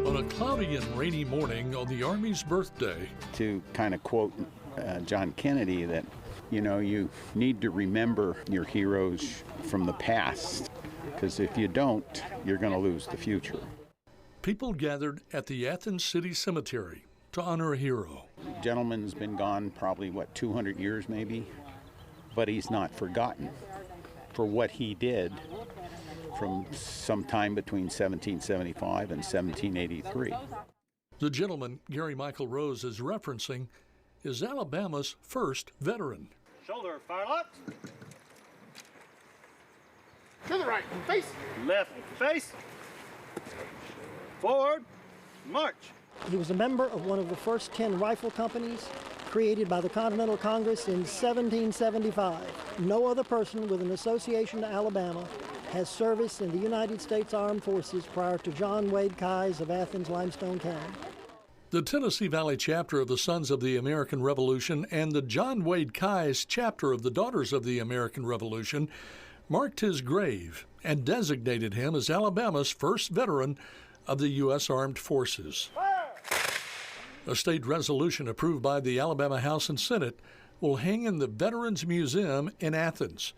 On a cloudy and rainy morning on the Army's birthday, To kind of quote John Kennedy, that, you need to remember your heroes from the past, because if you don't, you're going to lose the future. people gathered at the Athens City Cemetery to honor a hero. Gentleman's been gone probably, 200 years maybe, but he's not forgotten for what he did from sometime between 1775 and 1783. The gentleman Gary Michael Rose is referencing is Alabama's first veteran. Shoulder, fire lock. To the right, face. Left face. Forward, march. He was a member of one of the first 10 rifle companies created by the Continental Congress in 1775. No other person with an association to Alabama has service in the United States Armed Forces prior to John Wade Keyes of Athens, Limestone County. The Tennessee Valley chapter of the Sons of the American Revolution and the John Wade Keyes chapter of the Daughters of the American Revolution marked his grave and designated him as Alabama's first veteran of the U.S. Armed Forces. A state resolution approved by the Alabama House and Senate will hang in the Veterans Museum in Athens.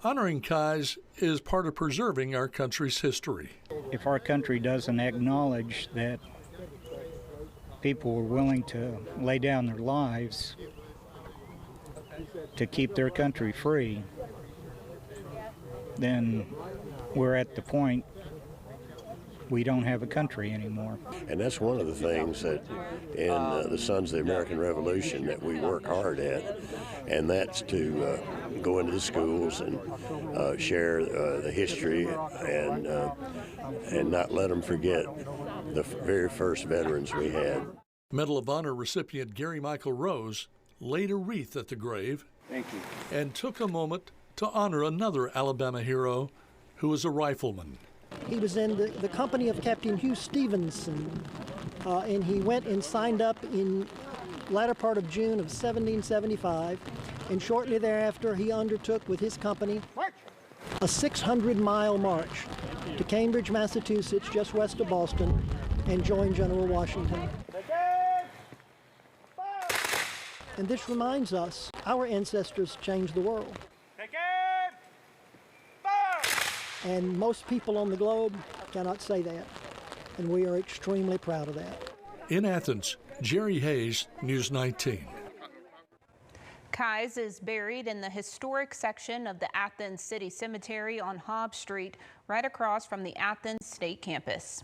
Honoring Keyes is part of preserving our country's history. If our country doesn't acknowledge that people were willing to lay down their lives to keep their country free, then we're at the point we don't have a country anymore. And that's one of the things that in the Sons of the American Revolution that we work hard at, and that's to go into the schools and share the history and not let them forget the very first veterans we had. Medal of Honor recipient Gary Michael Rose laid a wreath at the grave. Thank you. And took a moment to honor another Alabama hero who was a rifleman. He was in the company of Captain Hugh Stevenson, and he went and signed up in latter part of June of 1775, and shortly thereafter he undertook with his company a 600-mile march to Cambridge, Massachusetts, just west of Boston, and joined General Washington. And this reminds us, our ancestors changed the world. And most people on the globe cannot say that, and we are extremely proud of that. In Athens, Jerry Hayes, News 19. Keyes is buried in the historic section of the Athens City Cemetery on Hobbs Street, right across from the Athens State Campus.